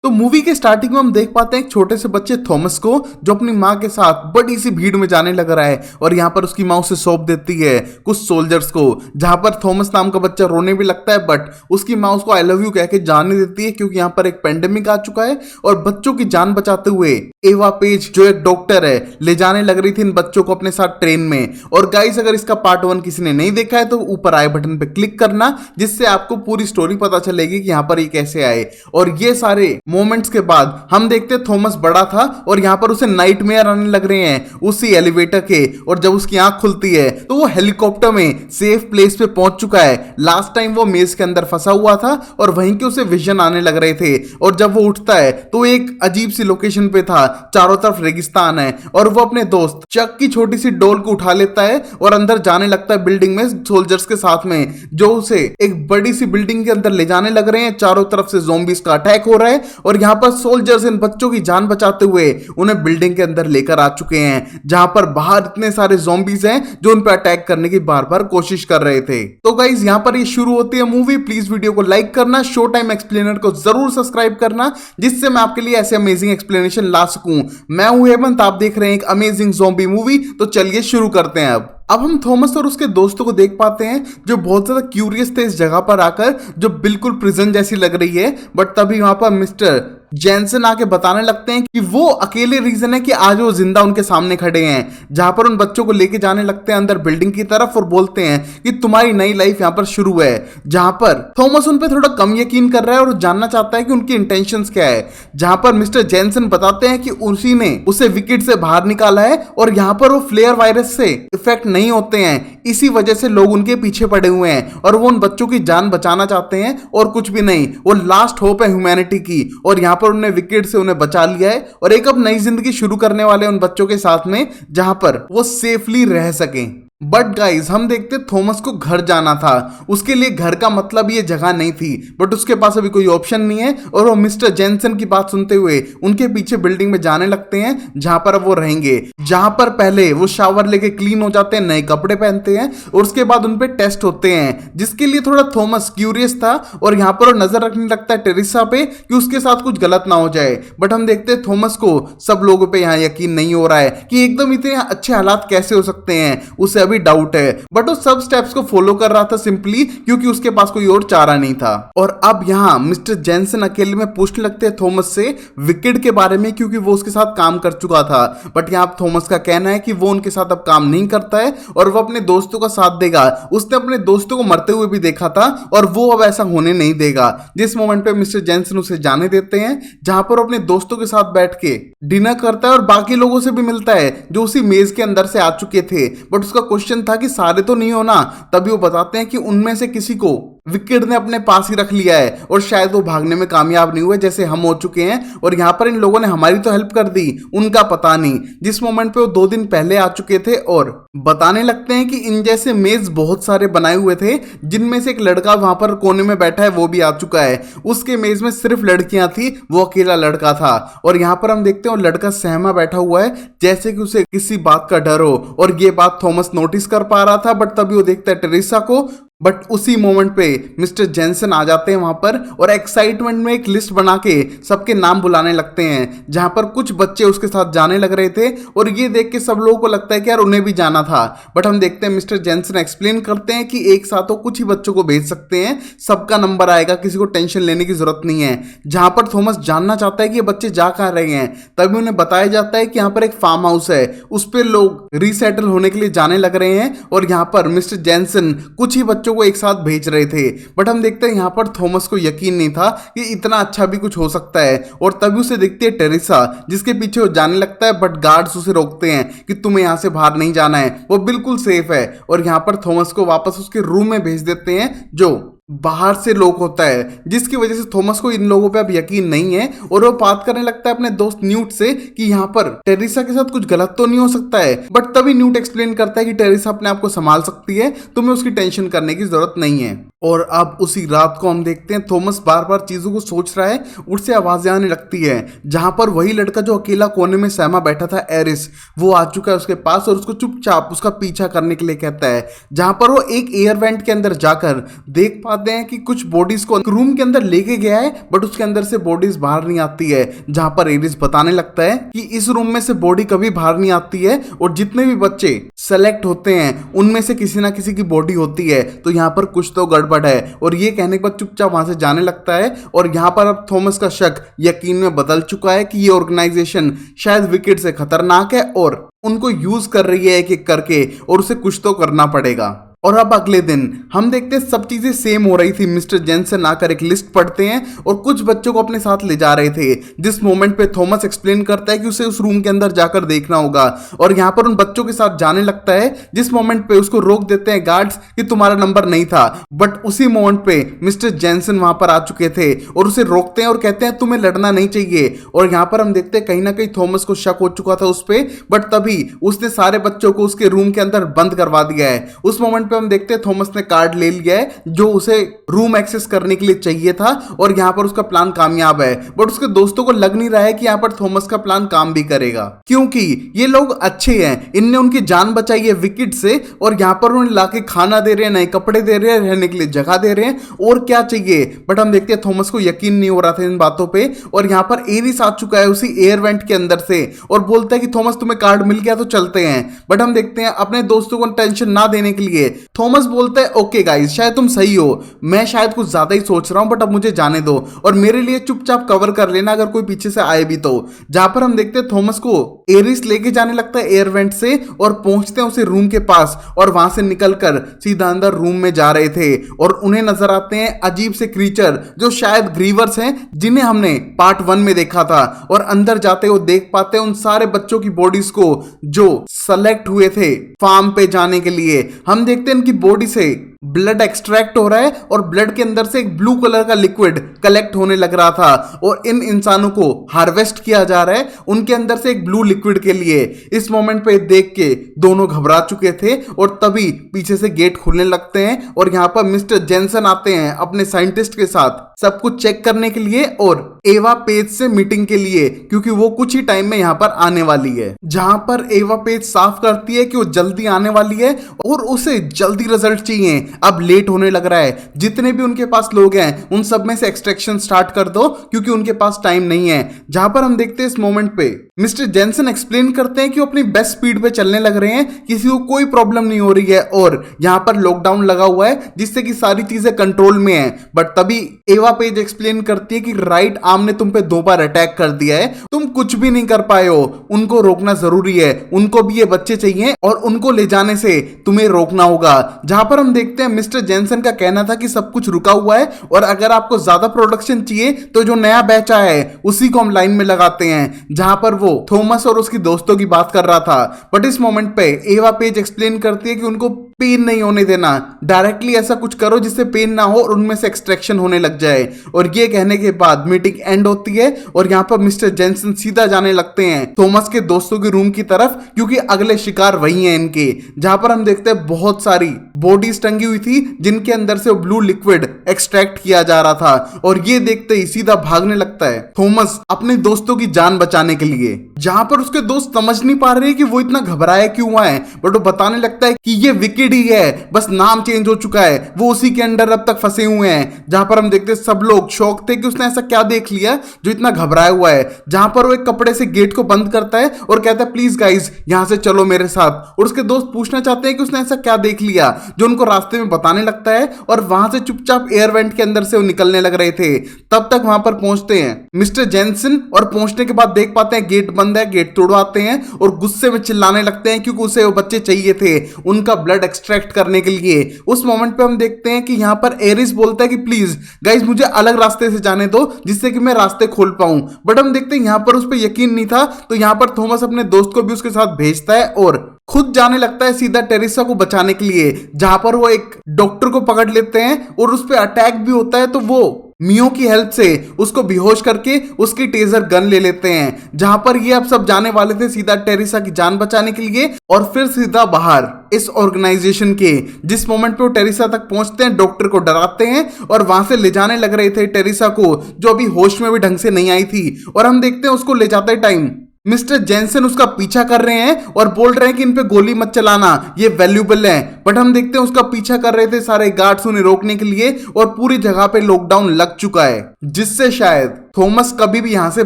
तो मूवी के स्टार्टिंग में हम देख पाते हैं एक छोटे से बच्चे थॉमस को जो अपनी माँ के साथ बड़ी सी भीड़ में जाने लग रहा है और यहाँ पर उसकी माँ उसे सौंप देती है कुछ सोल्जर्स को, जहां पर थॉमस नाम का बच्चा रोने भी लगता है बट उसकी माँ उसको आई लव यू कह के जाने देती है क्योंकि यहाँ पर एक पेंडेमिक आ चुका है और बच्चों की जान बचाते हुए एवा पेज जो एक डॉक्टर है ले जाने लग रही थी इन बच्चों को अपने साथ ट्रेन में। और गाइस अगर इसका पार्ट 1 किसी ने नहीं देखा है तो ऊपर आई बटन पे क्लिक करना जिससे आपको पूरी स्टोरी पता चलेगी कि यहाँ पर ये कैसे आए। और ये सारे मोमेंट्स के बाद हम देखते हैं थॉमस बड़ा था और यहाँ पर उसे नाइटमेयर आने लग रहे हैं उसी एलिवेटर के, और जब उसकी आंख खुलती है तो वो हेलीकॉप्टर में सेफ प्लेस पे पहुंच चुका है। लास्ट टाइम वो मेज के अंदर फंसा हुआ था और वहीं के उसे विजन आने लग रहे थे और जब वो उठता है तो एक अजीब सी लोकेशन पे था, चारों तरफ रेगिस्तान है और वो अपने दोस्त चक की छोटी सी डोल को उठा लेता है और अंदर जाने लगता है बिल्डिंग में सोल्जर्स के साथ में, जो उसे एक बड़ी सी बिल्डिंग के अंदर ले जाने लग रहे हैं। चारों तरफ से ज़ॉम्बीज का अटैक हो रहा है और यहाँ पर सोल्जर्स इन बच्चों की जान बचाते हुए उन्हें बिल्डिंग के अंदर लेकर आ चुके हैं, जहां पर बाहर इतने सारे ज़ॉम्बीज हैं जो उन पर अटैक करने की बार बार कोशिश कर रहे थे। तो गाइस यहाँ पर ये शुरू होती है मूवी। प्लीज वीडियो को लाइक करना, शो टाइम एक्सप्लेनर को जरूर सब्सक्राइब करना जिससे मैं आपके लिए ऐसे अमेजिंग एक्सप्लेनेशन ला सकूं। मैं हूं हेमंत, आप देख रहे हैं एक अमेजिंग ज़ॉम्बी मूवी। तो चलिए शुरू करते हैं। अब हम थॉमस और उसके दोस्तों को देख पाते हैं जो बहुत ज्यादा क्यूरियस थे इस जगह पर आकर जो बिल्कुल प्रिजन जैसी लग रही है। बट तभी वहां पर मिस्टर जेनसन आके बताने लगते हैं कि वो अकेले रीजन है कि आज वो जिंदा उनके सामने खड़े हैं, जहां पर उन बच्चों को लेके जाने लगते हैं अंदर बिल्डिंग की तरफ और बोलते हैं कि तुम्हारी नई लाइफ यहां पर शुरू है। जहां पर थॉमस उन पे थोड़ा कम यकीन कर रहा है और जानना चाहता है कि उनकी इंटेंशंस क्या है, जहां पर मिस्टर जेनसन बताते हैं कि उसी ने उसे विकेट से बाहर निकाला है और यहां पर वो फ्लेयर वायरस से इफेक्ट नहीं होते हैं, इसी वजह से लोग उनके पीछे पड़े हुए हैं और वो उन बच्चों की जान बचाना चाहते हैं और कुछ भी नहीं। वो लास्ट होप है ह्यूमैनिटी की और यहाँ पर उन्हें विकेट से उन्हें बचा लिया है और एक अब नई जिंदगी शुरू करने वाले उन बच्चों के साथ में जहां पर वो सेफली रह सकें। बट गाइज हम देखते थॉमस को घर जाना था, उसके लिए घर का मतलब ये जगह नहीं थी बट उसके पास अभी कोई ऑप्शन नहीं है और वो मिस्टर जेनसन की बात सुनते हुए उनके पीछे बिल्डिंग में जाने लगते हैं जहां पर वो रहेंगे, जहां पर पहले वो शावर लेके क्लीन हो जाते हैं, नए कपड़े पहनते हैं और उसके बाद उन पे टेस्ट होते हैं, जिसके लिए थोड़ा थॉमस क्यूरियस था और यहाँ पर वो नजर रखने लगता है टेरिसा पे कि उसके साथ कुछ गलत ना हो जाए। बट हम देखते हैं थॉमस को सब लोगों पे यहाँ यकीन नहीं हो रहा है कि एकदम इतने अच्छे हालात कैसे हो सकते हैं, उसे अभी डाउट है। बट वो सब स्टेप्स को फॉलो कर रहा था सिंपली क्योंकि उसके पास कोई और चारा नहीं था। और अब यहाँ मिस्टर जेनसन अकेले में पूछने लगते हैं थॉमस से विकेट के बारे में क्योंकि वो उसके साथ काम कर चुका था। बट यहाँ थॉमस का कहना है कि वो उनके साथ अब काम नहीं करता है और वो अपने दोस्तों का साथ देगा। उसने अपने दोस्तों को मरते हुए भी देखा था और वो अब ऐसा होने नहीं देगा। जिस मोमेंट पे मिस्टर जेनसन उसे जाने देते हैं जहां पर अपने दोस्तों के साथ बैठ के डिनर करता है और बाकी लोगों से भी मिलता है जो उसी मेज के अंदर से आ चुके थे। बट उसका क्वेश्चन था कि सारे तो नहीं होना, तभी वो बताते हैं कि उनमें से किसी को विकेट ने अपने पास ही रख लिया है और शायद वो भागने में कामयाब नहीं हुए जैसे हम हो चुके हैं और यहाँ पर इन लोगों ने हमारी तो हेल्प कर दी, उनका पता नहीं। जिस मोमेंट पे वो 2 दिन पहले आ चुके थे और बताने लगते हैं कि इन जैसे मेज बहुत सारे बनाए हुए थे जिनमें से एक लड़का वहां पर कोने में बैठा है वो भी आ चुका है। उसके मेज में सिर्फ लड़कियां थी, वो अकेला लड़का था और यहाँ पर हम देखते हैं लड़का सहमा बैठा हुआ है जैसे कि उसे किसी बात का डर हो और ये बात थॉमस नोटिस कर पा रहा था। बट तभी वो देखता है टेरिसा को। बट उसी मोमेंट पे मिस्टर जेनसन आ जाते हैं वहां पर और एक्साइटमेंट में एक लिस्ट बना के सबके नाम बुलाने लगते हैं, जहां पर कुछ बच्चे उसके साथ जाने लग रहे थे और ये देख के सब लोगों को लगता है कि यार उन्हें भी जाना था। बट हम देखते हैं मिस्टर जेनसन एक्सप्लेन करते हैं कि एक साथ वो कुछ ही बच्चों को भेज सकते हैं, सबका नंबर आएगा, किसी को टेंशन लेने की जरूरत नहीं है। जहां पर थॉमस जानना चाहता है कि ये बच्चे जा कहां रहे हैं, तभी उन्हें बताया जाता है कि यहाँ पर एक फार्म हाउस है, उस पर लोग रीसेटल होने के लिए जाने लग रहे हैं और यहाँ पर मिस्टर जेनसन कुछ ही को एक साथ भेज रहे थे। बट हम देखते हैं यहां पर थॉमस को यकीन नहीं था कि इतना अच्छा भी कुछ हो सकता है और तभी उसे देखती है टेरिसा जिसके पीछे वो जाने लगता है। बट गार्ड्स उसे रोकते हैं कि तुम्हें यहां से बाहर नहीं जाना है, वो बिल्कुल सेफ है और यहां पर थॉमस को वापस उसके रूम में भेज देते हैं जो बाहर से लोग होता है, जिसकी वजह से थॉमस को इन लोगों पे अब यकीन नहीं है और वो बात करने लगता है अपने दोस्त न्यूट से कि यहाँ पर टेरिसा के साथ कुछ गलत तो नहीं हो सकता है। बट तभी न्यूट एक्सप्लेन करता है कि टेरिसा अपने आप को संभाल सकती है, तुम्हें उसकी टेंशन करने की जरूरत नहीं है। और अब उसी रात को हम देखते हैं थॉमस बार बार चीजों को सोच रहा है, उससे आवाजें आने लगती है जहां पर वही लड़का जो अकेला कोने में सहमा बैठा था एरिस, वो आ चुका है उसके पास और उसको चुपचाप उसका पीछा करने के लिए कहता है। जहां पर वो एक एयर वेंट के अंदर जाकर देख पाते हैं कि कुछ बॉडीज को रूम के अंदर लेके गया है, बट उसके अंदर से बॉडीज बाहर नहीं आती है, जहां पर एरिस बताने लगता है कि इस रूम में से बॉडी कभी बाहर नहीं आती है और जितने भी बच्चे सेलेक्ट होते हैं उनमें से किसी ना किसी की बॉडी होती है, तो यहाँ पर कुछ तो गड़बड़ है। और ये कहने के बाद चुपचाप वहां से जाने लगता है। और यहाँ पर अब थॉमस का शक यकीन में बदल चुका है कि ये ऑर्गेनाइजेशन शायद विकेट से खतरनाक है और उनको यूज कर रही है एक एक करके, और उसे कुछ तो करना पड़ेगा। और अब अगले दिन हम देखते हैं सब चीजें सेम हो रही थी। मिस्टर जेंसन आकर एक लिस्ट पढ़ते हैं और कुछ बच्चों को अपने साथ ले जा रहे थे, जिस मोमेंट पे थॉमस एक्सप्लेन करता है कि उसे उस रूम के अंदर जाकर देखना होगा और यहाँ पर उन बच्चों के साथ जाने लगता है, जिस मोमेंट पे उसको रोक देते हैं गार्ड्स कि तुम्हारा नंबर नहीं था। बट उसी मोमेंट पे मिस्टर जेंसन वहां पर आ चुके थे और उसे रोकते हैं और कहते हैं तुम्हें लड़ना नहीं चाहिए। और यहाँ पर हम देखते हैं कहीं ना कहीं थॉमस को शक हो चुका था उस पर, बट तभी उसने सारे बच्चों को उसके रूम के अंदर बंद करवा दिया है। उस मोमेंट पे हम देखते हैं थॉमस ने कार्ड ले लिया है जो उसे रूम एक्सेस करने के लिए चाहिए था और यहां पर उसका प्लान कामयाब है। बट उसके दोस्तों को लग नहीं रहा है कि यहां पर थॉमस का प्लान काम भी करेगा, क्योंकि ये लोग अच्छे हैं, इनने उनकी जान बचाई है विकेट से और यहां पर उन्हें लाके खाना दे रहे हैं, नए कपड़े दे रहे हैं, रहने के लिए जगह दे रहे हैं, और क्या चाहिए। बट हम देखते हैं थॉमस को यकीन नहीं हो रहा था इन बातों पे और यहां पर एरिस आ चुका है उसी एयर वेंट के अंदर से और बोलता है कि थॉमस तुम्हें कार्ड मिल गया तो चलते हैं। बट हम देखते हैं अपने दोस्तों को टेंशन ना देने के लिए थॉमस बोलता है ओके गाइस, शायद तुम सही हो, मैं शायद कुछ ज्यादा ही सोच रहा हूं, बट अब मुझे जाने दो और मेरे लिए चुपचाप कवर कर लेना अगर कोई पीछे से आए भी तो। जहां पर हम देखते हैं थॉमस को एरिस लेके जाने लगता है एयर वेंट से और पहुंचते हैं उसे रूम के पास और वहां से निकलकर सीधा अंदर रूम में जा रहे थे और उन्हें नजर आते हैं अजीब से क्रीचर जो शायद ग्रीवर्स हैं, जिन्हें हमने पार्ट 1 में देखा था। और अंदर जाते हुए देख पाते हैं उन सारे बच्चों की बॉडीज को जो सेलेक्ट हुए थे फार्म पे जाने के लिए। हम देखते हैं इनकी बॉडी से ब्लड एक्सट्रैक्ट हो रहा है और ब्लड के अंदर से एक ब्लू कलर का लिक्विड कलेक्ट होने लग रहा था और इन इंसानों को हार्वेस्ट किया जा रहा है उनके अंदर से एक ब्लू लिक्विड के लिए। इस मोमेंट पे देख के दोनों घबरा चुके थे और तभी पीछे से गेट खुलने लगते हैं और यहां पर मिस्टर जेंसन आते हैं अपने साइंटिस्ट के साथ सब कुछ चेक करने के लिए और एवा पेज से मीटिंग के लिए, क्योंकि वो कुछ ही टाइम में यहां पर आने वाली है। जहां पर एवा पेज साफ करती है कि वो जल्दी आने वाली है और उसे जल्दी रिजल्ट चाहिए, अब लेट होने लग रहा है, जितने भी उनके पास लोग हैं उन सब में से एक्सट्रैक्शन स्टार्ट कर दो क्योंकि उनके पास टाइम नहीं है। जहां पर हम देखते हैं इस मोमेंट पे मिस्टर जेंसन एक्सप्लेन करते हैं कि वो अपनी बेस्ट स्पीड पे चलने लग रहे हैं, किसी को कोई प्रॉब्लम नहीं हो रही है और यहां पर लॉकडाउन लगा हुआ है जिससे कि सारी चीजें कंट्रोल में है। बट तभी एवा पेज एक्सप्लेन करती है कि राइट आर्म ने तुम पे 2 बार अटैक कर दिया है, तुम कुछ भी नहीं कर पाए हो, उनको रोकना जरूरी है, उनको भी ये बच्चे चाहिए और उनको ले जाने से तुम्हें रोकना होगा। जहां पर हम देखते हैं मिस्टर जेंसन का कहना था कि सब कुछ रुका हुआ है और अगर आपको ज्यादा प्रोडक्शन चाहिए तो जो नया बैच आया है उसी को हम लाइन में लगाते हैं। जहां पर वो थॉमस और उसकी दोस्तों की बात कर रहा था, बट इस मोमेंट पे एवा पेज एक्सप्लेन करती है कि उनको पेन नहीं होने देना, डायरेक्टली ऐसा कुछ करो जिससे पेन ना हो और उनमें से एक्सट्रैक्शन होने लग जाए। और ये कहने के बाद मीटिंग एंड होती है और यहाँ पर मिस्टर जेंसन सीधा जाने लगते हैं थॉमस के दोस्तों के रूम की तरफ, क्योंकि अगले शिकार वही हैं इनके। जहां पर हम देखते हैं बहुत सारी बॉडीज टंगी हुई थी जिनके अंदर से ब्लू लिक्विड एक्सट्रैक्ट किया जा रहा था और ये देखते ही सीधा भागने लगता है थॉमस अपने दोस्तों की जान बचाने के लिए। जहां पर उसके दोस्त समझ नहीं पा रहे कि वो इतना घबराया क्यों हुआ है, बट वो बताने लगता है कि ये विकेट ही है, बस नाम चेंज हो चुका है, वो उसी के अंडर अब तक फंसे हुए हैं। जहां पर हम देखते हैं सब लोग शौक थे कि उसने ऐसा क्या देख लिया जो इतना घबराया हुआ है। जहां पर वो एक कपड़े से गेट को बंद करता है और कहता है प्लीज गाइस यहां से चलो मेरे साथ। और उसके दोस्त पूछना चाहते हैं कि उसने ऐसा क्या देख लिया, जो उनको रास्ते में बताने लगता है और वहां से चुपचाप एयर वेंट के अंदर से वो निकलने लग रहे थे। तब तक वहां पर पहुंचते हैं मिस्टर जेंसन और पहुंचने के बाद देख पाते हैं गेट बंद है, गेट तोड़वाते हैं और गुस्से में चिल्लाने लगते हैं क्योंकि उसे वो बच्चे चाहिए थे उनका ब्लड एक्सट्रैक्ट करने के लिए। उस मोमेंट पे हम देखते हैं कि यहां पर एरिस बोलता है कि प्लीज गाइस मुझे अलग रास्ते से जाने दो जिससे कि मैं रास्ते खोल पाऊं। बट हम देखते हैं यहां पर उस पर यकीन नहीं था, तो यहां पर थॉमस अपने दोस्त को भी उसके साथ भेजता है और खुद जाने लगता है सीधा टेरेसा को बचाने के लिए। जहां पर वो एक डॉक्टर को पकड़ लेते हैं और उस पर अटैक भी होता है, तो वो मियो की हेल्प से उसको बेहोश करके उसकी टेजर गन ले लेते हैं। जहां पर ये अब सब जाने वाले थे सीधा टेरेसा की जान बचाने के लिए और फिर सीधा बाहर इस ऑर्गेनाइजेशन के। जिस मोमेंट पे वो टेरेसा तक पहुंचते हैं डॉक्टर को डराते हैं और वहां से ले जाने लग रहे थे टेरेसा को, जो अभी होश में भी ढंग से नहीं आई थी। और हम देखते हैं उसको ले जाते टाइम मिस्टर जेनसन उसका पीछा कर रहे हैं और बोल रहे हैं कि इन पे गोली मत चलाना, ये वैल्यूबल है। बट हम देखते हैं उसका पीछा कर रहे थे सारे गार्ड्स उन्हें रोकने के लिए और पूरी जगह पे लॉकडाउन लग चुका है, जिससे शायद थॉमस कभी भी यहां से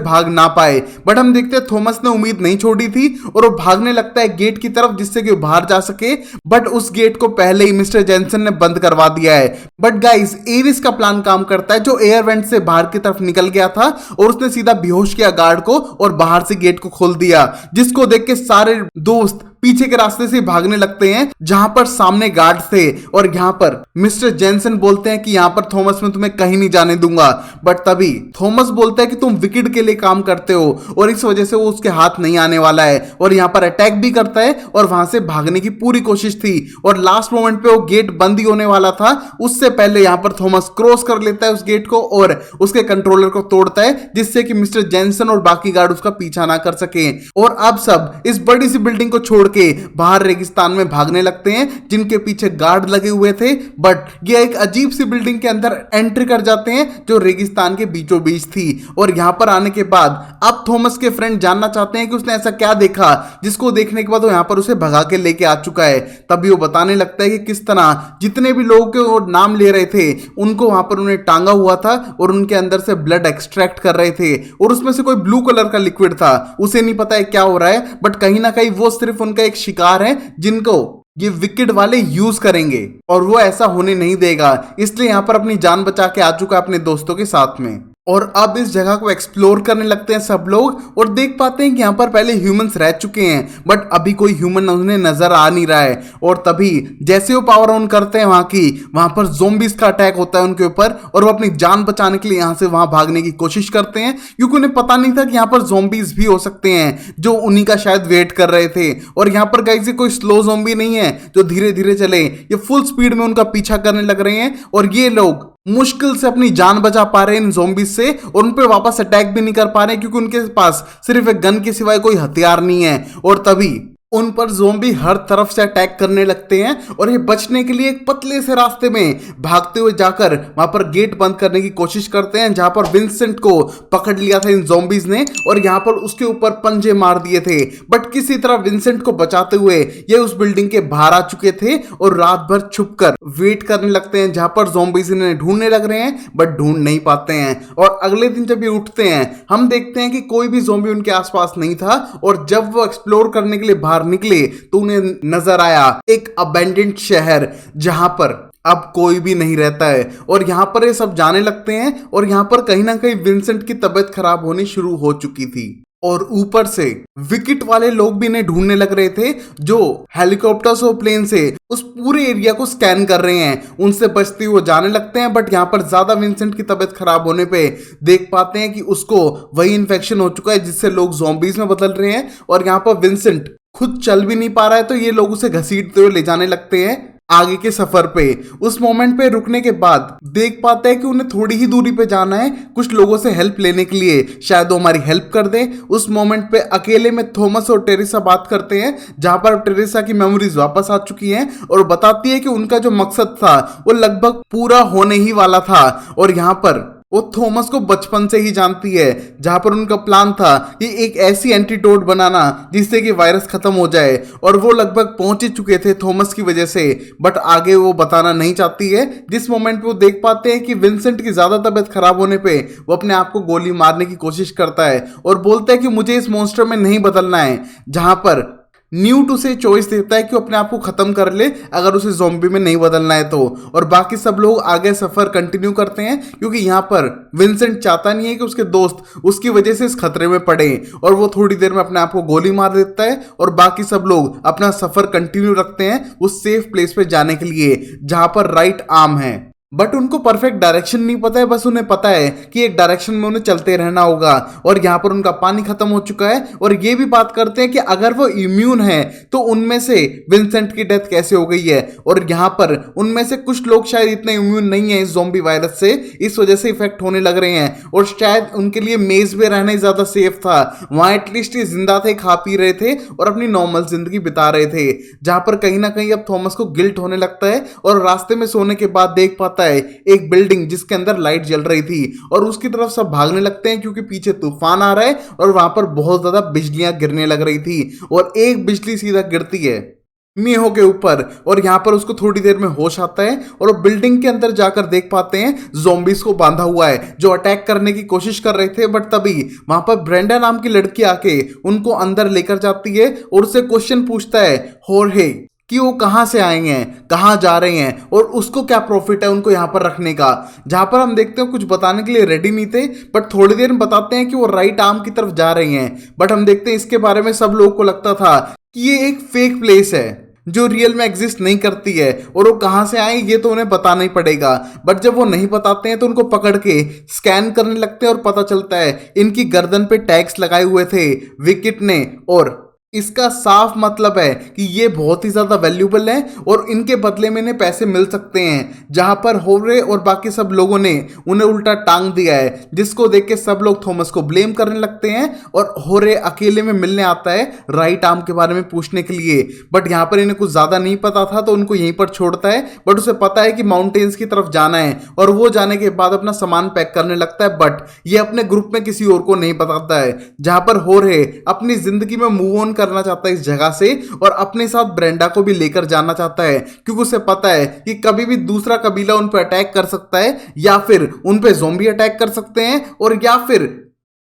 भाग ना पाए। बट हम देखते हैं थॉमस ने उम्मीद नहीं छोड़ी थी और वो भागने लगता है गेट की तरफ जिससे कि वो बाहर जा सके। बट उस गेट को पहले ही मिस्टर जेनसन ने बंद करवा दिया है। बट गाइस, एविस का प्लान काम करता है जो एयर वेंट से बाहर की तरफ निकल गया था और उसने सीधा बेहोश किया गार्ड को और बाहर से गेट को खोल दिया, जिसको देख के सारे दोस्त पीछे के रास्ते से भागने लगते हैं जहां पर सामने गार्ड थे। और यहां पर मिस्टर जेनसन बोलते हैं कि यहां पर थॉमस मैं तुम्हें कहीं नहीं जाने दूंगा। बट तभी थॉमस बोलता है कि तुम विकेट के लिए काम करते हो और इस वजह से वो उसके हाथ नहीं आने वाला है और यहां पर अटैक भी करता है और वहां से भागने की पूरी कोशिश थी और लास्ट मोमेंट पे वो गेट बंद ही होने वाला था, उससे पहले यहां पर थॉमस क्रॉस कर लेता है उस गेट को और उसके कंट्रोलर को तोड़ता है, जिससे कि मिस्टर जेनसन और बाकी गार्ड उसका पीछा ना कर सके। और अब सब इस बड़ी सी बिल्डिंग को छोड़ के बाहर रेगिस्तान में भागने लगते हैं जिनके पीछे गार्ड लगे हुए थे। बट ये एक अजीब सी बिल्डिंग के अंदर एंट्री कर जाते हैं जो रेगिस्तान के बीचों बीच थी। और यहां पर आने के बाद अब थॉमस के फ्रेंड जानना चाहते हैं कि उसने ऐसा क्या देखा जिसको देखने के बाद वो यहां पर उसे भगा के लेके आ चुका है। तभी वो बताने लगता है कि किस तरह जितने भी लोगों के वो नाम ले रहे थे उनको वहां पर उन्हें टांगा हुआ था और उनके अंदर से ब्लड एक्सट्रैक्ट कर रहे थे और उसमें से कोई ब्लू कलर का लिक्विड था, उसे नहीं पता है क्या हो रहा है। बट कहीं ना कहीं वो सिर्फ उनका एक शिकार है जिनको ये विकेट वाले यूज करेंगे और वो ऐसा होने नहीं देगा, इसलिए यहां पर अपनी जान बचा के आ चुका है अपने दोस्तों के साथ में। और अब इस जगह को एक्सप्लोर करने लगते हैं सब लोग और देख पाते हैं कि यहाँ पर पहले ह्यूमंस रह चुके हैं बट अभी कोई ह्यूमन उन्हें नजर आ नहीं रहा है। और तभी जैसे वो पावर ऑन करते हैं वहां पर ज़ोंबीज का अटैक होता है उनके ऊपर और वो अपनी जान बचाने के लिए यहाँ से वहां भागने की कोशिश करते हैं, क्योंकि उन्हें पता नहीं था कि यहाँ पर ज़ोंबीज भी हो सकते हैं जो उन्हीं का शायद वेट कर रहे थे। और यहाँ पर गाइस ये कोई स्लो ज़ोंबी नहीं है जो धीरे धीरे चले, ये फुल स्पीड में उनका पीछा करने लग रहे हैं और ये लोग मुश्किल से अपनी जान बचा पा रहे हैं इन ज़ोंबीज से और उन पे वापस अटैक भी नहीं कर पा रहे क्योंकि उनके पास सिर्फ एक गन के सिवाय कोई हथियार नहीं है। और तभी उन पर ज़ोंबी हर तरफ से अटैक करने लगते हैं और ये बचने के लिए एक पतले से रास्ते में भागते हुए जाकर वहां पर गेट बंद करने की कोशिश करते हैं जहां पर विंसेंट को पकड़ लिया था इन ज़ोंबीज ने और यहां पर उसके ऊपर पंजे मार दिए थे। बट किसी तरह विंसेंट को बचाते हुए ये उस बिल्डिंग के बाहर आ चुके थे और रात भर छुपकर वेट करने लगते हैं जहां पर ज़ोंबीज इन्हें ढूंढने लग रहे हैं बट ढूंढ नहीं पाते हैं। और अगले दिन जब ये उठते हैं हम देखते हैं कि कोई भी ज़ोंबी उनके आसपास नहीं था और जब वो एक्सप्लोर करने के लिए बाहर निकले तो उन्हें नजर आया एक अबैंडन्ड शहर जहां पर अब कोई भी नहीं रहता है। और यहां पर ये सब जाने लगते हैं और यहां पर कहीं ना कहीं विंसेंट की तबीयत खराब होनी शुरू हो चुकी थी और ऊपर से विकेट वाले लोग भी इन्हें ढूंढने लग रहे थे जो हेलीकॉप्टर्स और प्लेन से उस पूरे एरिया को स्कैन कर रहे हैं। उनसे बचते हुए जाने लगते हैं बट यहाँ पर ज्यादा विंसेंट की तबीयत खराब होने पे देख पाते हैं कि उसको वही इन्फेक्शन हो चुका है जिससे लोग ज़ोंबीज में बदल रहे हैं और यहाँ पर विंसेंट खुद चल भी नहीं पा रहा है तो ये लोग उसे घसीटते हुए ले जाने लगते हैं आगे के सफर पे। उस मोमेंट पे रुकने के बाद देख पाते हैं कि उन्हें थोड़ी ही दूरी पे जाना है कुछ लोगों से हेल्प लेने के लिए, शायद वो हमारी हेल्प कर दे। उस मोमेंट पे अकेले में थॉमस और टेरेसा बात करते हैं जहां पर टेरेसा की मेमोरीज वापस आ चुकी हैं और बताती है कि उनका जो मकसद था वो लगभग पूरा होने ही वाला था। और यहाँ पर वो थॉमस को बचपन से ही जानती है जहां पर उनका प्लान था कि एक ऐसी एंटीडोट बनाना जिससे कि वायरस खत्म हो जाए और वो लगभग पहुंच ही चुके थे थॉमस की वजह से बट आगे वो बताना नहीं चाहती है। जिस मोमेंट पे वो देख पाते हैं कि विंसेंट की ज्यादा तबीयत खराब होने पे वो अपने आप को गोली मारने की कोशिश करता है और बोलता है कि मुझे इस मॉन्स्टर में नहीं बदलना है, जहां पर न्यूट उसे चॉइस देता है कि वो अपने आप को खत्म कर ले अगर उसे ज़ॉम्बी में नहीं बदलना है तो। और बाकी सब लोग आगे सफर कंटिन्यू करते हैं क्योंकि यहाँ पर विंसेंट चाहता नहीं है कि उसके दोस्त उसकी वजह से इस खतरे में पड़े और वो थोड़ी देर में अपने आप को गोली मार देता है और बाकी सब लोग अपना सफर कंटिन्यू रखते हैं उस सेफ प्लेस पे जाने के लिए जहां पर राइट आर्म है। बट उनको परफेक्ट डायरेक्शन नहीं पता है, बस उन्हें पता है कि एक डायरेक्शन में उन्हें चलते रहना होगा। और यहाँ पर उनका पानी खत्म हो चुका है और ये भी बात करते हैं कि अगर वो इम्यून है तो उनमें से विंसेंट की डेथ कैसे हो गई है। और यहाँ पर उनमें से कुछ लोग शायद इतने इम्यून नहीं है इस ज़ॉम्बी वायरस से, इस वजह से इफेक्ट होने लग रहे हैं और शायद उनके लिए मेज में रहना ही ज्यादा सेफ था। वहां एटलीस्ट ये जिंदा थे, खा पी रहे थे और अपनी नॉर्मल जिंदगी बिता रहे थे। जहां पर कहीं ना कहीं अब थॉमस को गिल्ट होने लगता है और रास्ते में सोने के बाद देख पाता जाता है एक बिल्डिंग जिसके अंदर लाइट जल रही थी और उसकी तरफ सब भागने लगते हैं क्योंकि पीछे तूफान आ रहा है और वहां पर बहुत ज्यादा बिजलियां गिरने लग रही थी और एक बिजली सीधा गिरती है मीहो के ऊपर और यहाँ पर उसको थोड़ी देर में होश आता है और वो बिल्डिंग के अंदर जाकर देख पाते हैं ज़ॉम्बीज को बांधा हुआ है जो अटैक करने की कोशिश कर रहे थे। बट तभी वहां पर ब्रेंडा नाम की लड़की आके उनको अंदर लेकर जाती है और उससे क्वेश्चन पूछता है होर्हे कि वो कहाँ से आए हैं, कहाँ जा रहे हैं और उसको क्या प्रॉफिट है उनको यहाँ पर रखने का। जहाँ पर हम देखते हैं कुछ बताने के लिए रेडी नहीं थे बट थोड़ी देर में बताते हैं कि वो राइट आर्म की तरफ जा रहे हैं। बट हम देखते हैं इसके बारे में सब लोगों को लगता था कि ये एक फेक प्लेस है जो रियल में एग्जिस्ट नहीं करती है और वो कहां से आए ये तो उन्हें बताना ही पड़ेगा। बट जब वो नहीं बताते हैं तो उनको पकड़ के स्कैन करने लगते हैं और पता चलता है इनकी गर्दन पे टैग्स लगाए हुए थे विकेट ने और इसका साफ मतलब है कि ये बहुत ही ज्यादा वैल्यूबल है और इनके बदले में इन्हें पैसे मिल सकते हैं। जहां पर होरे और बाकी सब लोगों ने उन्हें उल्टा टांग दिया है जिसको देख के सब लोग थॉमस को ब्लेम करने लगते हैं और होरे अकेले में मिलने आता है राइट आर्म के बारे में पूछने के लिए। बट यहाँ पर इन्हें कुछ ज्यादा नहीं पता था तो उनको यहीं पर छोड़ता है। बट उसे पता है कि माउंटेन्स की तरफ जाना है और वो जाने के बाद अपना सामान पैक करने लगता है। बट ये अपने ग्रुप में किसी और को नहीं बताता है। जहां पर होरे अपनी जिंदगी में मूव ऑन करना चाहता है इस जगह से और अपने साथ ब्रेंडा को भी लेकर जाना चाहता है क्योंकि उसे पता है कि कभी भी दूसरा कबीला उन पर अटैक कर सकता है या फिर उन पे ज़ॉम्बी अटैक कर सकते हैं और या फिर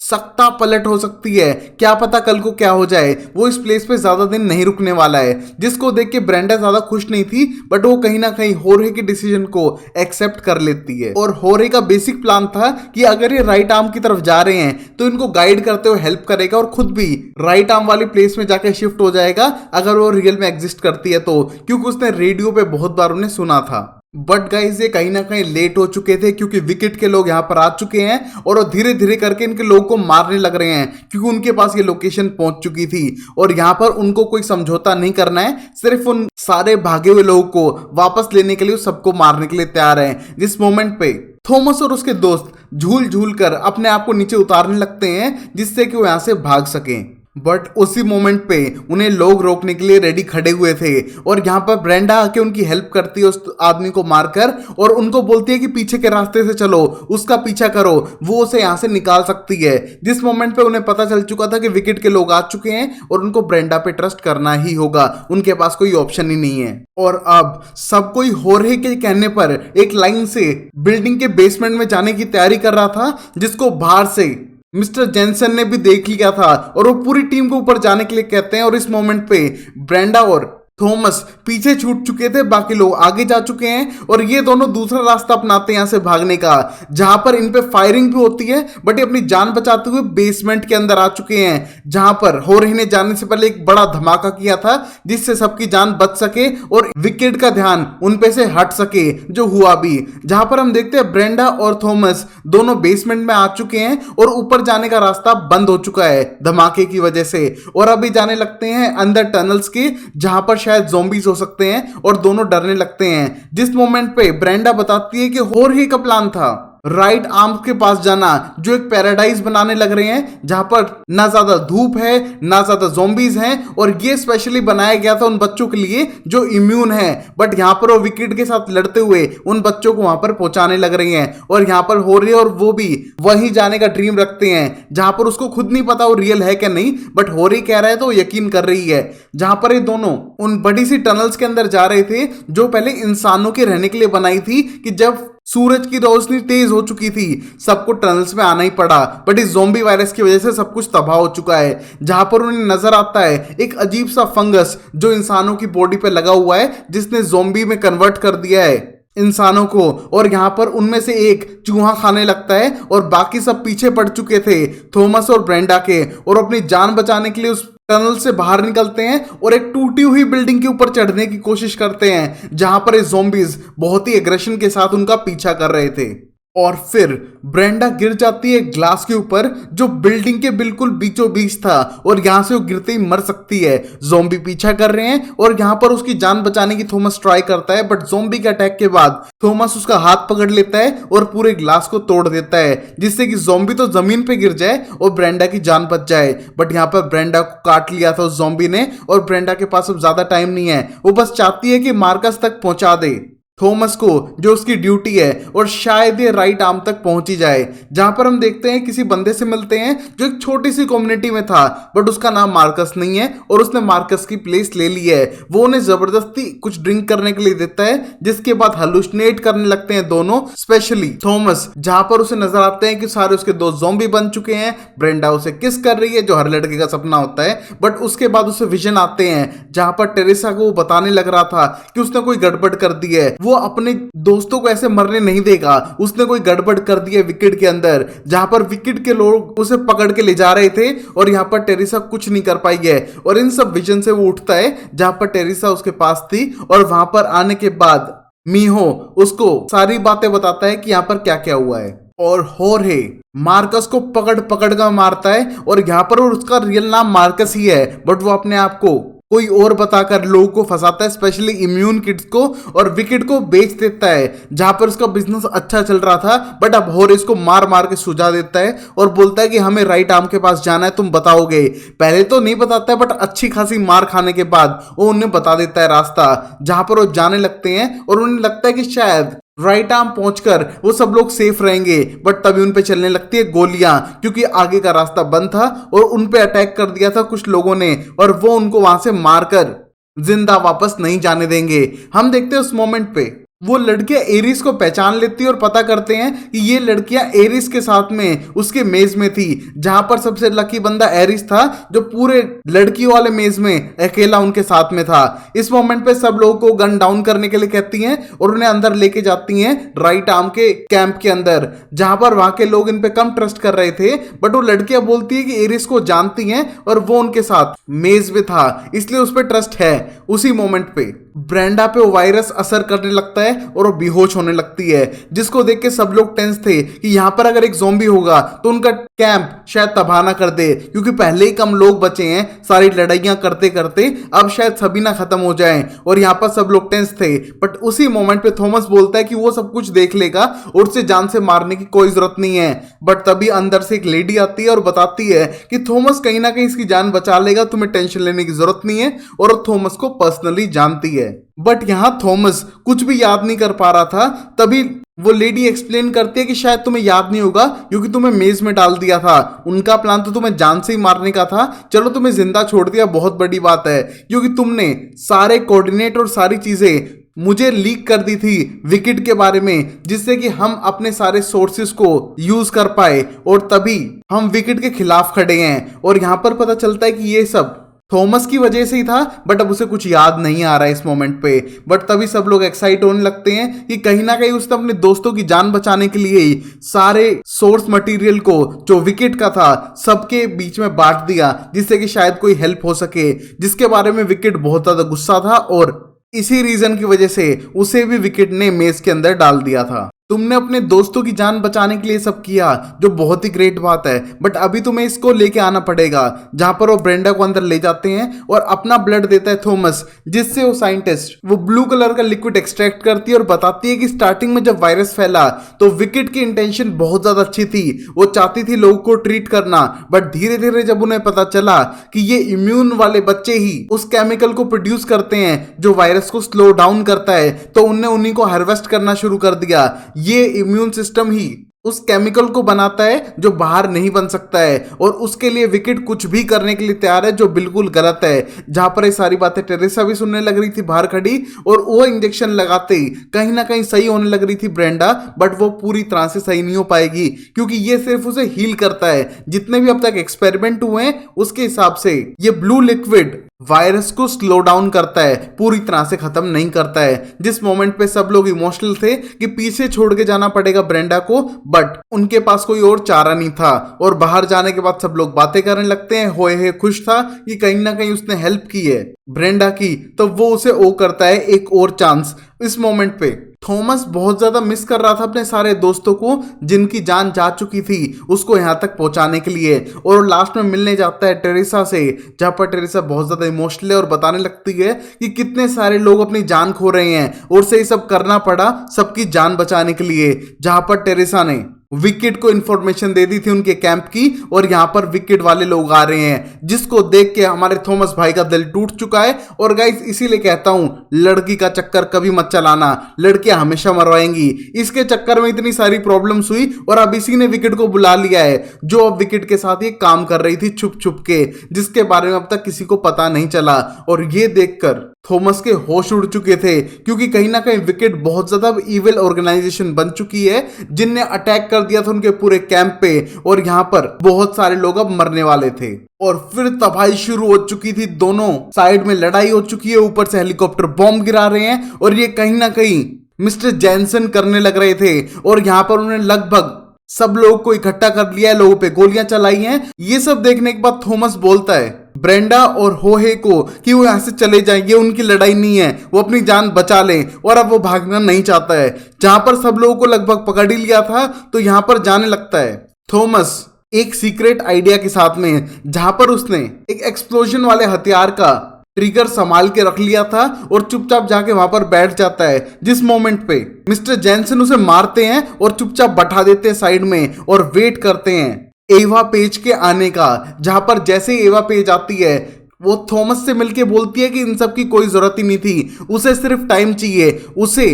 सख्ता पलट हो सकती है। क्या पता कल को क्या हो जाए। वो इस प्लेस पे ज्यादा दिन नहीं रुकने वाला है जिसको देख के ब्रेंडा ज्यादा खुश नहीं थी बट वो कहीं ना कहीं होरे के डिसीजन को एक्सेप्ट कर लेती है। और होरे का बेसिक प्लान था कि अगर ये राइट आर्म की तरफ जा रहे हैं तो इनको गाइड करते हुए हेल्प करेगा और खुद भी राइट आर्म वाली प्लेस में जाकर शिफ्ट हो जाएगा अगर वो रियल में एग्जिस्ट करती है तो, क्योंकि उसने रेडियो पे बहुत बार उन्हें सुना था। बट गाइज ये कहीं ना कहीं लेट हो चुके थे क्योंकि विकेट के लोग यहाँ पर आ चुके हैं और वो धीरे धीरे करके इनके लोगों को मारने लग रहे हैं क्योंकि उनके पास ये लोकेशन पहुंच चुकी थी और यहाँ पर उनको कोई समझौता नहीं करना है। सिर्फ उन सारे भागे हुए लोगों को वापस लेने के लिए सबको मारने के लिए तैयार हैं। जिस मोमेंट पे थॉमस और उसके दोस्त झूल झूल कर अपने आप को नीचे उतारने लगते हैं जिससे कि वो यहाँ से भाग सकें। बट उसी मोमेंट पे उन्हें लोग रोकने के लिए रेडी खड़े हुए थे और यहाँ पर ब्रेंडा आके उनकी हेल्प करती है उस आदमी को मारकर और उनको बोलती है कि पीछे के रास्ते से चलो, उसका पीछा करो, वो उसे यहाँ से निकाल सकती है। जिस मोमेंट पे उन्हें पता चल चुका था कि विकेट के लोग आ चुके हैं और उनको ब्रेंडा पे ट्रस्ट करना ही होगा, उनके पास कोई ऑप्शन ही नहीं है। और अब सब कोई होरे के कहने पर एक लाइन से बिल्डिंग के बेसमेंट में जाने की तैयारी कर रहा था जिसको बाहर से मिस्टर जेनसन ने भी देख लिया था और वो पूरी टीम को ऊपर जाने के लिए कहते हैं। और इस मोमेंट पे ब्रेंडा और थॉमस पीछे छूट चुके थे, बाकी लोग आगे जा चुके हैं और ये दोनों दूसरा रास्ता अपनाते हैं यहाँ से भागने का जहां पर इन पे फायरिंग भी होती है बट ये अपनी जान बचाते हुए बेसमेंट के अंदर आ चुके हैं जहां पर होरे ने जाने से पहले एक बड़ा धमाका किया था जिससे सबकी जान बच सके और विकेट का ध्यान उन पे से हट सके, जो हुआ भी। जहां पर हम देखते हैं ब्रेंडा और थॉमस दोनों बेसमेंट में आ चुके हैं और ऊपर जाने का रास्ता बंद हो चुका है धमाके की वजह से और अभी जाने लगते हैं अंदर टनल्स के जहां पर शायद ज़ॉम्बीज हो सकते हैं और दोनों डरने लगते हैं। जिस मोमेंट पे ब्रेंडा बताती है कि होरे का प्लान था राइट आर्म के पास जाना जो एक पैराडाइज बनाने लग रहे हैं जहां पर ना ज्यादा धूप है ना ज्यादा ज़ॉम्बीज हैं और ये स्पेशली बनाया गया था उन बच्चों के लिए जो इम्यून है। बट यहां पर वो विकेट के साथ लड़ते हुए उन बच्चों को वहां पर पहुंचाने लग रही हैं और यहां पर हो रही है और वो भी वहीं जाने का ड्रीम रखते हैं जहां पर उसको खुद नहीं पता वो रियल है क्या नहीं, बट हो रही कह रहा है तो यकीन कर रही है। जहां पर ये दोनों उन बड़ी सी टनल्स के अंदर जा रहे थे जो पहले इंसानों के रहने के लिए बनाई थी कि जब सूरज की रोशनी तेज हो चुकी थी सबको टनल्स में आना ही पड़ा। बट इस ज़ॉम्बी वायरस की वजह से सब कुछ तबाह हो चुका है। जहां पर उन्हें नजर आता है एक अजीब सा फंगस जो इंसानों की बॉडी पे लगा हुआ है जिसने ज़ॉम्बी में कन्वर्ट कर दिया है इंसानों को और यहां पर उनमें से एक चूहा खाने लगता है और बाकी सब पीछे पड़ चुके थे थॉमस और ब्रेंडा के और अपनी जान बचाने के लिए उस टनल से बाहर निकलते हैं और एक टूटी हुई बिल्डिंग के ऊपर चढ़ने की कोशिश करते हैं जहां पर ये ज़ॉम्बीज बहुत ही एग्रेशन के साथ उनका पीछा कर रहे थे। और फिर ब्रेंडा गिर जाती है ग्लास के ऊपर जो बिल्डिंग के बिल्कुल बीचों बीच था और यहां से वो गिरते ही मर सकती है। ज़ॉम्बी पीछा कर रहे हैं और यहां पर उसकी जान बचाने की थॉमस ट्राई करता है बट ज़ॉम्बी के अटैक के बाद थॉमस उसका हाथ पकड़ लेता है और पूरे ग्लास को तोड़ देता है जिससे कि ज़ॉम्बी तो जमीन पे गिर जाए और ब्रेंडा की जान बच जाए। बट यहाँ पर ब्रेंडा को काट लिया था उस ज़ॉम्बी ने और ब्रेंडा के पास अब ज्यादा टाइम नहीं है, वो बस चाहती है कि मार्कस तक पहुंचा दे थॉमस को जो उसकी ड्यूटी है और शायद ये राइट आर्म तक पहुंच ही जाए, जहां पर हम देखते हैं किसी बंदे से मिलते हैं जो एक छोटी सी कम्युनिटी में था, बट उसका नाम मार्कस नहीं है और उसने मार्कस की प्लेस ले ली है। वो उन्हें जबरदस्ती कुछ ड्रिंक करने के लिए देता है, जिसके बाद हलुसिनेट करने लगते हैं दोनों, स्पेशली थॉमस, जहां पर उसे नजर आते हैं कि सारे उसके दोस्त ज़ॉम्बी बन चुके हैं। ब्रेंडा उसे किस कर रही है, जो हर लड़के का सपना होता है, बट उसके बाद उसे विजन आते हैं जहां पर टेरेसा को वो बताने लग रहा था कि उसने कोई गड़बड़ कर दी है, वो अपने दोस्तों को ऐसे मरने नहीं देगा, उसने कोई गड़बड़ कर दी है विकेट के अंदर, जहां पर विकेट के लोग उसे पकड़ के ले जा रहे थे और यहां पर टेरेसा कुछ नहीं कर पाई है। और इन सब विजन से वो उठता है जहां पर टेरेसा उसके पास थी और वहां पर आने के बाद मीहो उसको सारी बातें बताता है कि यहां पर क्या क्या हुआ है। और होर्हे मार्कस को पकड़ पकड़ कर मारता है और यहां पर उसका रियल नाम मार्कस ही है, बट वो अपने आप को कोई और बताकर लोगों को फंसाता है, स्पेशली इम्यून किड्स को, और विकेट को बेच देता है जहां पर उसका बिजनेस अच्छा चल रहा था। बट अब होर इसको मार मार के सुझा देता है और बोलता है कि हमें राइट आर्म के पास जाना है, तुम बताओगे। पहले तो नहीं बताता है, बट अच्छी खासी मार खाने के बाद वो उन्हें बता देता है रास्ता, जहां पर वो जाने लगते हैं और उन्हें लगता है कि शायद राइट आर्म पहुंचकर वो सब लोग सेफ रहेंगे। बट तभी उन पे चलने लगती है गोलियां, क्योंकि आगे का रास्ता बंद था और उन पे अटैक कर दिया था कुछ लोगों ने और वो उनको वहां से मारकर जिंदा वापस नहीं जाने देंगे। हम देखते हैं उस मोमेंट पे वो लड़कियां एरिस को पहचान लेती है और पता करते हैं कि ये लड़कियां एरिस के साथ में उसके मेज में थी, जहां पर सबसे लकी बंदा एरिस था जो पूरे लड़कियों वाले मेज में अकेला उनके साथ में था। इस मोमेंट पे सब लोगों को गन डाउन करने के लिए कहती हैं और उन्हें अंदर लेके जाती हैं राइट आर्म के कैंप के अंदर, जहां पर वहां के लोग इन पे कम ट्रस्ट कर रहे थे। बट वो लड़कियां बोलती है कि एरिस को जानती हैं और वो उनके साथ मेज में था, इसलिए उस पर ट्रस्ट है। उसी मोमेंट पे ब्रेंडा पे वो वायरस असर करने लगता है और वो बेहोश होने लगती है, जिसको देख के सब लोग टेंस थे कि यहां पर अगर एक ज़ॉम्बी होगा तो उनका कैंप शायद तबाह ना कर दे, क्योंकि पहले ही कम लोग बचे हैं सारी लड़ाइयां करते करते, अब शायद सभी ना खत्म हो जाएं। और यहां पर सब लोग टेंस थे। बट उसी मोमेंट पे थॉमस बोलता है कि वो सब कुछ देख लेगा और उसे जान से मारने की कोई जरूरत नहीं है। बट तभी अंदर से एक लेडी आती है और बताती है कि थॉमस कहीं ना कहीं इसकी जान बचा लेगा, तुम्हें टेंशन लेने की जरूरत नहीं है, और वो थॉमस को पर्सनली जानती है। बट यहां थॉमस कुछ भी याद नहीं कर पा रहा था। तभी वो लेडी एक्सप्लेन करती है कि शायद तुम्हें याद नहीं होगा क्योंकि तुम्हें मेज में डाल दिया था, उनका प्लान तो तुम्हें जान से ही मारने का था, चलो तुम्हें जिंदा छोड़ दिया, बहुत बड़ी बात है, क्योंकि तुमने सारे कोऑर्डिनेट और सारी चीजें मुझे लीक कर दी थी विकेट के बारे में, जिससे कि हम अपने सारे सोर्सेस को यूज कर पाए और तभी हम विकेट के खिलाफ खड़े हैं। और यहां पर पता चलता है कि ये सब थॉमस की वजह से ही था, बट अब उसे कुछ याद नहीं आ रहा है इस मोमेंट पे। बट तभी सब लोग एक्साइट होने लगते हैं कि कहीं ना कहीं उसने अपने दोस्तों की जान बचाने के लिए ही सारे सोर्स मटेरियल को जो विकेट का था सबके बीच में बांट दिया, जिससे कि शायद कोई हेल्प हो सके, जिसके बारे में विकेट बहुत ज्यादा गुस्सा था और इसी रीजन की वजह से उसे भी विकेट ने मेज के अंदर डाल दिया था। तुमने अपने दोस्तों की जान बचाने के लिए सब किया, जो बहुत ही ग्रेट बात है, बट अभी तुम्हें इसको लेके आना पड़ेगा। जहां पर वो ब्रेंडा को अंदर ले जाते हैं और अपना ब्लड देता है थॉमस, जिससे वो साइंटिस्ट वो ब्लू कलर का लिक्विड एक्सट्रैक्ट करती है और बताती है कि स्टार्टिंग में जब वायरस फैला तो विकेट की इंटेंशन बहुत ज्यादा अच्छी थी, वो चाहती थी लोगों को ट्रीट करना, बट धीरे धीरे जब उन्हें पता चला कि ये इम्यून वाले बच्चे ही उस केमिकल को प्रोड्यूस करते हैं जो वायरस को स्लो डाउन करता है, तो उन्हें उन्हीं को हार्वेस्ट करना शुरू कर दिया। ये इम्यून सिस्टम ही उस केमिकल को बनाता है जो बाहर नहीं बन सकता है, और उसके लिए विकेट कुछ भी करने के लिए तैयार है, जो बिल्कुल गलत है। जहां पर ये सारी बातें टेरेसा भी सुनने लग रही थी बाहर खड़ी, और वो इंजेक्शन लगाते ही कहीं ना कहीं सही होने लग रही थी ब्रेंडा, बट वो पूरी तरह से सही नहीं हो पाएगी, क्योंकि ये सिर्फ उसे हील करता है। जितने भी अब तक एक्सपेरिमेंट हुए हैं उसके हिसाब से ये ब्लू लिक्विड वायरस को स्लो डाउन करता है, पूरी तरह से खत्म नहीं करता है। जिस मोमेंट पे सब लोग इमोशनल थे कि पीछे छोड़ के जाना पड़ेगा ब्रेंडा को, बट उनके पास कोई और चारा नहीं था। और बाहर जाने के बाद सब लोग बातें करने लगते हैं। होए खुश था कि कहीं ना कहीं उसने हेल्प की है ब्रेंडा की, तो वो उसे ओ करता है एक और चांस। इस मोमेंट पे थॉमस बहुत ज्यादा मिस कर रहा था अपने सारे दोस्तों को जिनकी जान जा चुकी थी, उसको यहां तक पहुंचाने के लिए। और लास्ट में मिलने जाता है टेरेसा से, जहां पर टेरेसा बहुत ज्यादा इमोशनल है और बताने लगती है कि कितने सारे लोग अपनी जान खो रहे हैं और उसे ये सब करना पड़ा सबकी जान बचाने के लिए। जहां पर टेरेसा ने विकेट को इन्फॉर्मेशन दे दी थी उनके कैंप की और यहाँ पर विकेट वाले लोग आ रहे हैं, जिसको देख के हमारे थॉमस भाई का दिल टूट चुका है। और गाइस इसीलिए कहता हूं लड़की का चक्कर कभी मत चलाना, लड़कियां हमेशा मरवाएंगी। इसके चक्कर में इतनी सारी प्रॉब्लम्स हुई और अब इसी ने विकेट को बुला लिया है, जो अब विकेट के साथ ये काम कर रही थी छुप छुप के, जिसके बारे में अब तक किसी को पता नहीं चला। और ये देखकर थॉमस के होश उड़ चुके थे, क्योंकि कहीं ना कहीं विकेट बहुत ज्यादा इविल ऑर्गेनाइजेशन बन चुकी है, जिनने अटैक कर दिया था उनके पूरे कैंप पे और यहां पर बहुत सारे लोग अब मरने वाले थे। और फिर तबाही शुरू हो चुकी थी, दोनों साइड में लड़ाई हो चुकी है, ऊपर से हेलीकॉप्टर बॉम्ब गिरा रहे हैं और ये कहीं ना कहीं मिस्टर जैनसन करने लग रहे थे। और यहां पर उन्होंने लगभग सब लोगों को इकट्ठा कर लिया है, लोगों पे गोलियां चलाई हैं। ये सब देखने के बाद थॉमस बोलता है ब्रेंडा और होहे को कि वो यहां से चले जाएं, ये उनकी लड़ाई नहीं है, वो अपनी जान बचा लें। और अब वो भागना नहीं चाहता है। जहां पर सब लोगों को लगभग पकड़ ही लिया था, तो यहां पर जाने लगता है थॉमस एक सीक्रेट आइडिया के साथ में, जहां पर उसने एक एक्सप्लोजन वाले हथियार का ट्रिगर संभाल के रख लिया था और चुपचाप जाके वहां पर बैठ जाता है। जिस मोमेंट पे मिस्टर जैनसन उसे मारते हैं और चुपचाप बैठा देते हैं साइड में और वेट करते हैं एवा पेज के आने का। जहां पर जैसे ही एवा पेज आती है, वो थॉमस से मिलके बोलती है कि इन सब की कोई जरूरत ही नहीं थी, उसे सिर्फ टाइम चाहिए, उसे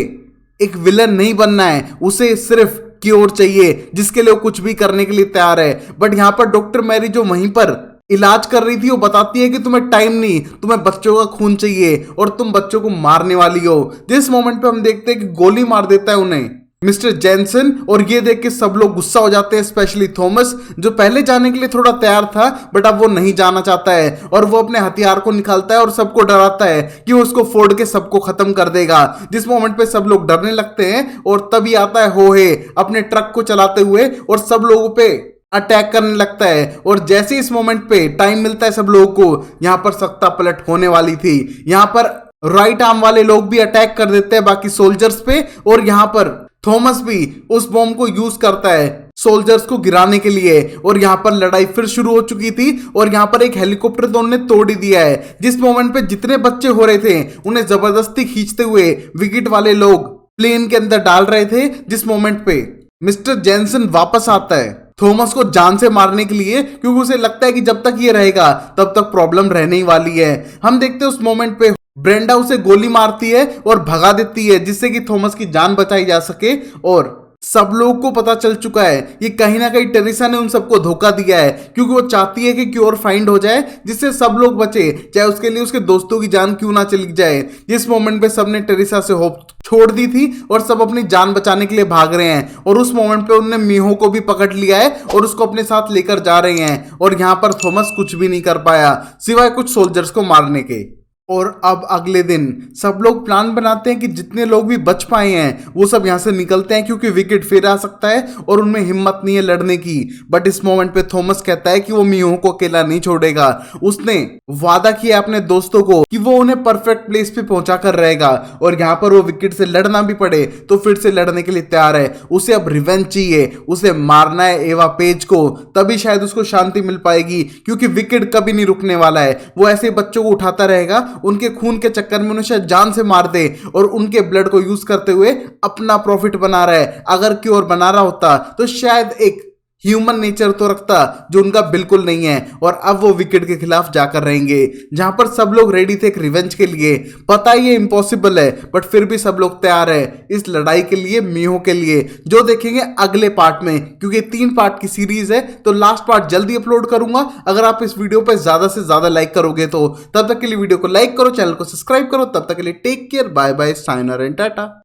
एक विलन नहीं बनना है, उसे सिर्फ क्योर चाहिए, जिसके लिए वो कुछ भी करने के लिए तैयार है। बट यहां पर डॉक्टर मैरी जो वहीं पर इलाज कर रही थी, वो बताती है कि तुम्हें टाइम नहीं, तुम्हें बच्चों का खून चाहिए और तुम बच्चों को मारने वाली हो। जिस मोमेंट पे हम देखते हैं कि गोली मार देता है उन्हें मिस्टर जैनसन, और ये देख के सब लोग गुस्सा हो जाते हैं, स्पेशली थॉमस, जो पहले जाने के लिए थोड़ा तैयार था बट अब वो नहीं जाना चाहता है। और वो अपने हथियार को निकालता है और सबको डराता है कि वो उसको फोड़ के सबको खत्म कर देगा। जिस मोमेंट पे सब लोग डरने लगते हैं और तभी आता है होहे अपने ट्रक को चलाते हुए और सब लोगों पे अटैक करने लगता है। और जैसे इस मोमेंट पे टाइम मिलता है सब लोगों को, यहां पर सख्ता पलट होने वाली थी। यहां पर राइट आर्म वाले लोग भी अटैक कर देते हैं बाकी सोल्जर्स पे, और यहां पर थॉमस भी उस बॉम्ब को यूज करता है सोल्जर्स को गिराने के लिए। और यहां पर लड़ाई फिर शुरू हो चुकी थी और यहां पर एक हेलीकॉप्टर तो उन्होंने तोड़ ही दिया है। जिस मोमेंट पे जितने बच्चे हो रहे थे उन्हें जबरदस्ती खींचते हुए विकेट वाले लोग प्लेन के अंदर डाल रहे थे। जिस मोमेंट पे मिस्टर जैनसन वापस आता है थॉमस को जान से मारने के लिए, क्योंकि उसे लगता है कि जब तक ये रहेगा तब तक प्रॉब्लम रहने ही वाली है। हम देखते हैं उस मोमेंट पे ब्रेंडा उसे गोली मारती है और भगा देती है, जिससे कि थॉमस की जान बचाई जा सके। और सब लोगों को पता चल चुका है ये कहीं ना कहीं टेरिसा ने उन सबको धोखा दिया है, क्योंकि वो चाहती है कि क्योर फाइंड हो जाए जिससे सब लोग बचे, चाहे उसके लिए उसके दोस्तों की जान क्यों ना चली जाए। जिस मोमेंट पे सबने टेरिसा से होप छोड़ दी थी और सब अपनी जान बचाने के लिए भाग रहे हैं। और उस मोमेंट पे उन्होंने मीहो को भी पकड़ लिया है और उसको अपने साथ लेकर जा रहे हैं। और यहां पर थॉमस कुछ भी नहीं कर पाया सिवाय कुछ सोल्जर्स को मारने के। और अब अगले दिन सब लोग प्लान बनाते हैं कि जितने लोग भी बच पाए हैं वो सब यहां से निकलते हैं, क्योंकि विकेट फिर आ सकता है और उनमें हिम्मत नहीं है लड़ने की। बट इस मोमेंट पे थॉमस कहता है कि वो मीहो को अकेला नहीं छोड़ेगा। उसने वादा किया अपने दोस्तों को कि वो उन्हें परफेक्ट प्लेस पे पहुंचा कर रहेगा, और यहां पर वो विकेट से लड़ना भी पड़े तो फिर से लड़ने के लिए तैयार है। उसे अब रिवेंज चाहिए, उसे मारना है एवा पेज को, तभी शायद उसको शांति मिल पाएगी, क्योंकि विकेट कभी नहीं रुकने वाला है। वो ऐसे बच्चों को उठाता रहेगा, उनके खून के चक्कर में उन्हें शायद जान से मार दे और उनके ब्लड को यूज करते हुए अपना प्रॉफिट बना रहा है। अगर क्योर बना रहा होता तो शायद एक ह्यूमन नेचर तो रखता, जो उनका बिल्कुल नहीं है। और अब वो विकेट के खिलाफ जाकर रहेंगे, जहां पर सब लोग रेडी थे एक रिवेंज के लिए। पता ही ये इम्पॉसिबल है बट फिर भी सब लोग तैयार है इस लड़ाई के लिए, मीहो के लिए, जो देखेंगे अगले पार्ट में, क्योंकि 3 पार्ट की सीरीज है तो लास्ट पार्ट जल्दी अपलोड करूंगा। अगर आप इस वीडियो पर ज्यादा से ज्यादा लाइक करोगे तो तब तक के लिए वीडियो को लाइक करो, चैनल को सब्सक्राइब करो। तब तक के लिए take care, bye bye, sayonara and Tata.